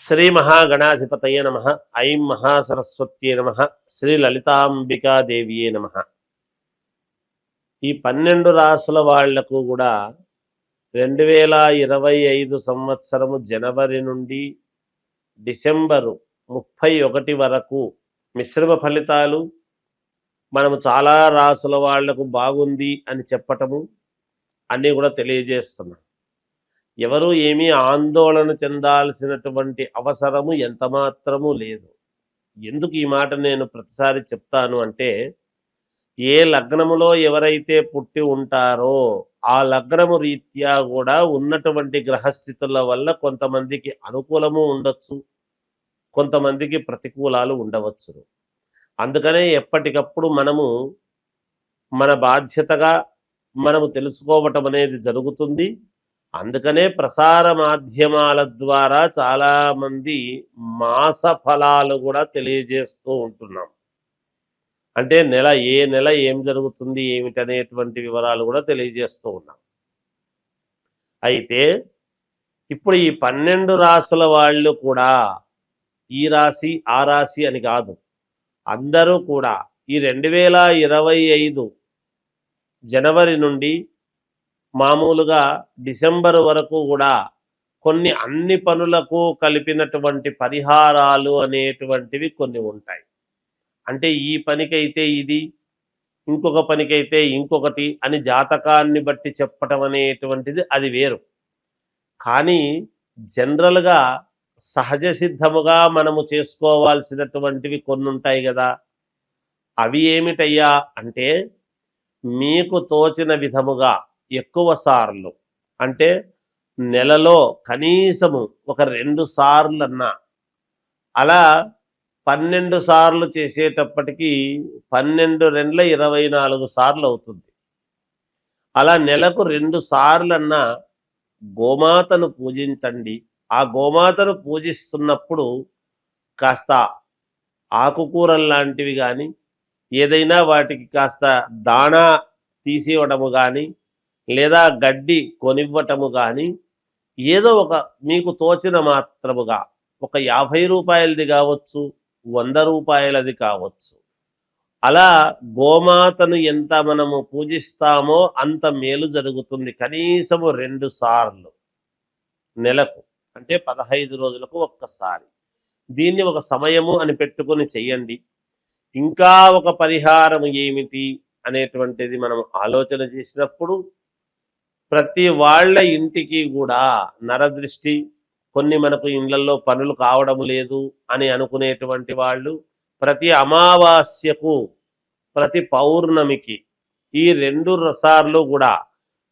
శ్రీ మహాగణాధిపతయ నమ. ఐం మహాసరస్వత్యే నమ. శ్రీ లలితాంబికాదేవియే నమ. ఈ 12 రాసుల వాళ్లకు కూడా 2025 సంవత్సరము జనవరి నుండి డిసెంబరు 31 వరకు మిశ్రమ ఫలితాలు మనము చాలా రాసుల వాళ్లకు బాగుంది అని చెప్పటము అన్నీ కూడా తెలియజేస్తున్నాం. ఎవరు ఏమీ ఆందోళన చెందాల్సినటువంటి అవసరము ఎంతమాత్రము లేదు. ఎందుకు ఈ మాట నేను ప్రతిసారి చెప్తాను అంటే, ఏ లగ్నములో ఎవరైతే పుట్టి ఉంటారో ఆ లగ్నము రీత్యా కూడా ఉన్నటువంటి గ్రహస్థితుల వల్ల కొంతమందికి అనుకూలము ఉండొచ్చు, కొంతమందికి ప్రతికూలాలు ఉండవచ్చు. అందుకనే ఎప్పటికప్పుడు మనము మన బాధ్యతగా మనము తెలుసుకోవటం అనేది జరుగుతుంది. అందుకనే ప్రసార మాధ్యమాల ద్వారా చాలామంది మాస ఫలాలు కూడా తెలియజేస్తూ ఉంటున్నాం. అంటే ఏ నెల ఏం జరుగుతుంది ఏమిటనేటువంటి వివరాలు కూడా తెలియజేస్తూ ఉన్నాం. అయితే ఇప్పుడు ఈ 12 రాసుల వాళ్ళు కూడా ఈ రాశి ఆ రాశి అని కాదు, అందరూ కూడా ఈ 2025 జనవరి నుండి మామూలుగా డిసెంబర్ వరకు కూడా అన్ని పనులకు కలిపినటువంటి పరిహారాలు అనేటువంటివి కొన్ని ఉంటాయి. అంటే ఈ పనికైతే ఇది, ఇంకొక పనికైతే ఇంకొకటి అని జాతకాన్ని బట్టి చెప్పటం అనేటువంటిది అది వేరు. కానీ జనరల్గా సహజ సిద్ధముగా మనము చేసుకోవాల్సినటువంటివి కొన్ని ఉంటాయి కదా. అవి ఏమిటయ్యా అంటే, మీకు తోచిన విధముగా ఎక్కువ సార్లు, అంటే నెలలో కనీసము ఒక 2 సార్లన్నా, అలా 12 సార్లు చేసేటప్పటికి 12 రెండ్ల 24 సార్లు అవుతుంది. అలా నెలకు 2 సార్లన్నా గోమాతను పూజించండి. ఆ గోమాతను పూజిస్తున్నప్పుడు కాస్త ఆకుకూరలు లాంటివి కానీ, ఏదైనా వాటికి కాస్త దాణా తీసివ్వడము కానీ, లేదా గడ్డి కొనివ్వటము కానీ, ఏదో ఒక మీకు తోచిన మాత్రముగా ఒక 50 రూపాయలది కావచ్చు, 100 రూపాయలది కావచ్చు, అలా గోమాతను ఎంత మనము పూజిస్తామో అంత మేలు జరుగుతుంది. కనీసము 2 సార్లు నెలకు, అంటే 15 రోజులకు ఒక్కసారి. దీన్ని ఒక సమయము అని పెట్టుకొని చెయ్యండి. ఇంకా ఒక పరిహారం ఏమిటి అనేటువంటిది మనం ఆలోచన చేసినప్పుడు, ప్రతి వాళ్ళ ఇంటికి కూడా నరదృష్టి, కొన్ని మనకు ఇళ్లలో పనులు కావడం లేదు అని అనుకునేటువంటి వాళ్ళు ప్రతి అమావాస్యకు, ప్రతి పౌర్ణమికి ఈ 2 సార్లు కూడా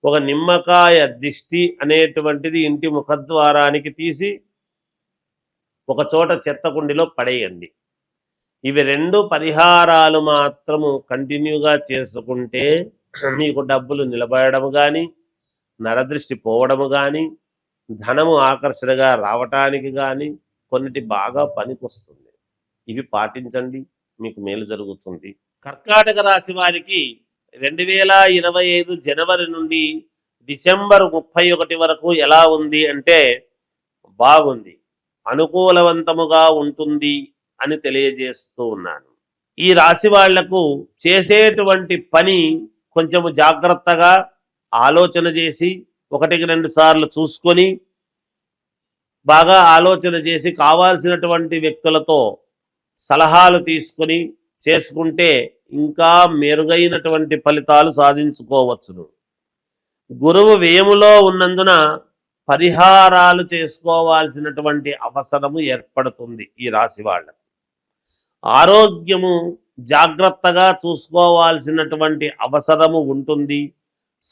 ఒక నిమ్మకాయ దిష్టి అనేటువంటిది ఇంటి ముఖద్వారానికి తీసి ఒక చోట చెత్త కుండిలో పడేయండి. ఇవి 2 పరిహారాలు మాత్రము కంటిన్యూగా చేసుకుంటే మీకు డబ్బులు నిలబడము కానీ, నరదృష్టి పోవడము కానీ, ధనము ఆకర్షణగా రావటానికి కానీ కొన్నిటి బాగా పనికొస్తుంది. ఇవి పాటించండి, మీకు మేలు జరుగుతుంది. కర్కాటక రాశి వారికి 2025 జనవరి నుండి డిసెంబర్ 31 వరకు ఎలా ఉంది అంటే బాగుంది, అనుకూలవంతముగా ఉంటుంది అని తెలియజేస్తూ ఉన్నాను. ఈ రాశి వాళ్లకు చేసేటువంటి పని కొంచెము జాగ్రత్తగా ఆలోచన చేసి, 1-2 సార్లు చూసుకొని, బాగా ఆలోచన చేసి కావాల్సినటువంటి వ్యక్తులతో సలహాలు తీసుకొని చేసుకుంటే ఇంకా మెరుగైనటువంటి ఫలితాలు సాధించుకోవచ్చును. గురువు వ్యయములో ఉన్నందున పరిహారాలు చేసుకోవాల్సినటువంటి అవసరము ఏర్పడుతుంది ఈ రాశి వాళ్ళకు. ఆరోగ్యము జాగ్రత్తగా చూసుకోవాల్సినటువంటి అవసరము ఉంటుంది.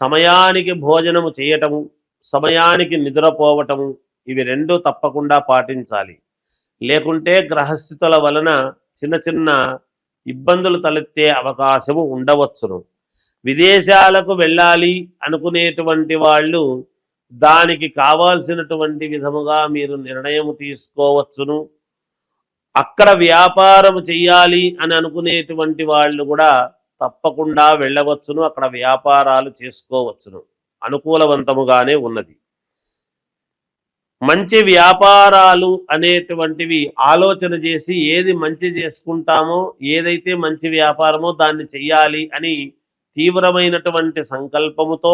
సమయానికి భోజనము చేయటము, సమయానికి నిద్రపోవటము, ఇవి 2 తప్పకుండా పాటించాలి. లేకుంటే గ్రహస్థితుల వలన చిన్న చిన్న ఇబ్బందులు తలెత్తే అవకాశము ఉండవచ్చును. విదేశాలకు వెళ్ళాలి అనుకునేటువంటి వాళ్ళు దానికి కావాల్సినటువంటి విధముగా మీరు నిర్ణయం తీసుకోవచ్చును. అక్కడ వ్యాపారం చెయ్యాలి అని అనుకునేటువంటి వాళ్ళు కూడా తప్పకుండా వెళ్ళవచ్చును, అక్కడ వ్యాపారాలు చేసుకోవచ్చును. అనుకూలవంతముగానే ఉన్నది. మంచి వ్యాపారాలు అనేటువంటివి ఆలోచన చేసి ఏది మంచి చేసుకుంటామో, ఏదైతే మంచి వ్యాపారమో దాన్ని చెయ్యాలి అని తీవ్రమైనటువంటి సంకల్పముతో,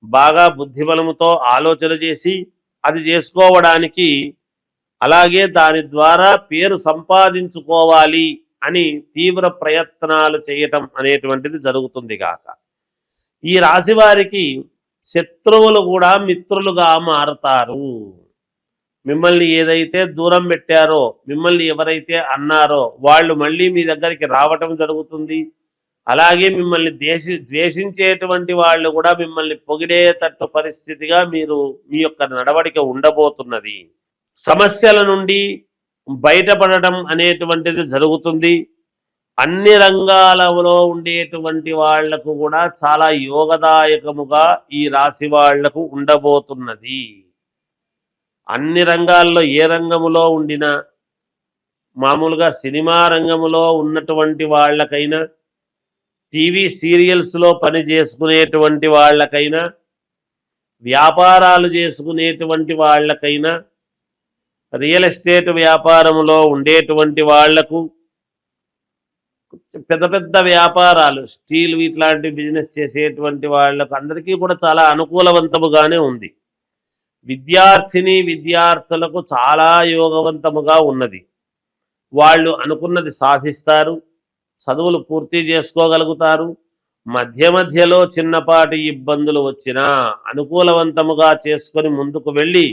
బాగా బుద్ధిబలముతో ఆలోచన చేసి అది చేసుకోవడానికి, అలాగే దాని ద్వారా పేరు సంపాదించుకోవాలి అని తీవ్ర ప్రయత్నాలు చేయటం అనేటువంటిది జరుగుతుంది గాక. ఈ రాశి వారికి శత్రువులు కూడా మిత్రులుగా మారతారు. మిమ్మల్ని ఏదైతే దూరం పెట్టారో, మిమ్మల్ని ఎవరైతే అన్నారో వాళ్ళు మళ్ళీ మీ దగ్గరికి రావటం జరుగుతుంది. అలాగే మిమ్మల్ని ద్వేషించేటువంటి వాళ్ళు కూడా మిమ్మల్ని పొగిడేటట్టు పరిస్థితిగా మీ యొక్క నడవడిక ఉండబోతున్నది. సమస్యల నుండి బయటపడటం అనేటువంటిది జరుగుతుంది. అన్ని రంగాలలో ఉండేటువంటి వాళ్లకు కూడా చాలా యోగదాయకముగా ఈ రాశి వాళ్లకు ఉండబోతున్నది. అన్ని రంగాల్లో ఏ రంగములో ఉండినా, మామూలుగా సినిమా రంగములో ఉన్నటువంటి వాళ్ళకైనా, టీవీ సీరియల్స్లో పని చేసుకునేటువంటి వాళ్ళకైనా, వ్యాపారాలు చేసుకునేటువంటి వాళ్ళకైనా, రియల్ ఎస్టేట్ వ్యాపారంలో ఉండేటువంటి వాళ్లకు, పెద్ద పెద్ద వ్యాపారాలు స్టీల్ ఇట్లాంటి బిజినెస్ చేసేటువంటి వాళ్ళకు అందరికీ కూడా చాలా అనుకూలవంతముగానే ఉంది. విద్యార్థులకు చాలా యోగవంతముగా ఉన్నది. వాళ్ళు అనుకున్నది సాధిస్తారు, చదువులు పూర్తి చేసుకోగలుగుతారు. మధ్యలో చిన్నపాటి ఇబ్బందులు వచ్చినా అనుకూలవంతముగా చేసుకొని ముందుకు వెళ్ళి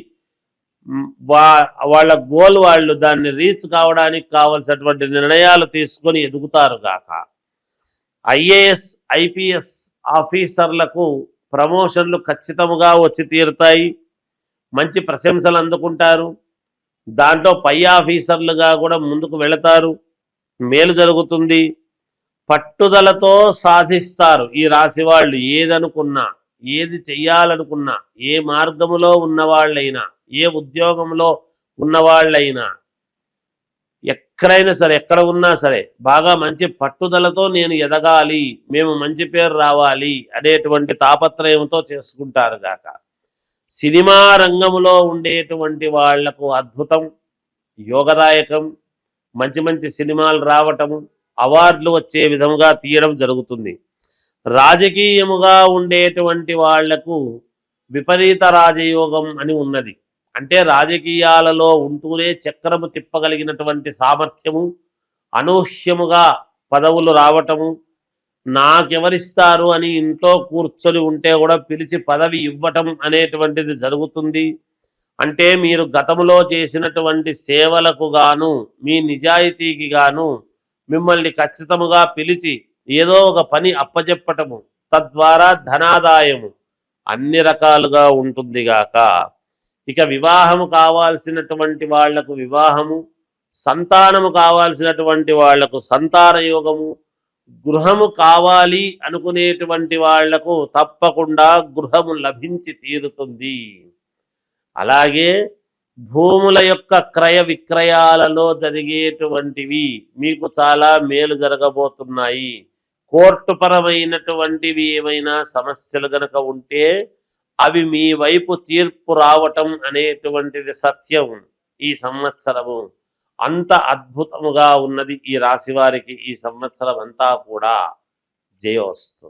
వాళ్ళ గోల్ వాళ్ళు దాన్ని రీచ్ కావడానికి కావలసినటువంటి నిర్ణయాలు తీసుకొని ఎదుగుతారు గాక. ఐఏఎస్ ఐపీఎస్ ఆఫీసర్లకు ప్రమోషన్లు ఖచ్చితంగా వచ్చి తీరుతాయి. మంచి ప్రశంసలు అందుకుంటారు. దాంట్లో పై ఆఫీసర్లుగా కూడా ముందుకు వెళతారు. మేలు జరుగుతుంది. పట్టుదలతో సాధిస్తారు ఈ రాశి వాళ్ళు. ఏదనుకున్నా, ఏది చెయ్యాలనుకున్నా, ఏ మార్గములో ఉన్నవాళ్ళైనా, ఏ ఉద్యోగంలో ఉన్నవాళ్ళైనా, ఎక్కడైనా సరే, ఎక్కడ ఉన్నా సరే బాగా మంచి పట్టుదలతో నేను ఎదగాలి, మేము మంచి పేరు రావాలి అనేటువంటి తాపత్రయంతో చేసుకుంటారు గాక. సినిమా రంగంలో ఉండేటువంటి వాళ్లకు అద్భుతం, యోగదాయకం. మంచి మంచి సినిమాలు రావటము, అవార్డులు వచ్చే విధంగా తీయడం జరుగుతుంది. రాజకీయముగా ఉండేటువంటి వాళ్లకు విపరీత రాజయోగం అని ఉన్నది. అంటే రాజకీయాలలో ఉంటూనే చక్రము తిప్పగలిగినటువంటి సామర్థ్యము, అనూహ్యముగా పదవులు రావటము, నాకెవరిస్తారు అని ఇంట్లో కూర్చొని ఉంటే కూడా పిలిచి పదవి ఇవ్వటం అనేటువంటిది జరుగుతుంది. అంటే మీరు గతంలో చేసినటువంటి సేవలకు గాను, మీ నిజాయితీకి గాను మిమ్మల్ని ఖచ్చితముగా పిలిచి ఏదో ఒక పని అప్పచెప్పటము, తద్వారా ధనాదాయము అన్ని రకాలుగా ఉంటుంది గాక. ఇక వివాహము కావాల్సినటువంటి వాళ్లకు వివాహము, సంతానము కావాల్సినటువంటి వాళ్లకు సంతాన యోగము, గృహము కావాలి అనుకునేటువంటి వాళ్లకు తప్పకుండా గృహము లభించి తీరుతుంది. అలాగే భూముల యొక్క క్రయ విక్రయాలలో జరిగేటువంటివి మీకు చాలా మేలు జరగబోతున్నాయి. కోర్టు పరమైనటువంటివి ఏమైనా సమస్యలు గనక ఉంటే అవి మీ వైపు తీర్పు రావటం అనేటువంటిది సత్యం. ఈ సంవత్సరము అంత అద్భుతముగా ఉన్నది ఈ రాశి వారికి. ఈ సంవత్సరం అంతా కూడా జయోస్తు.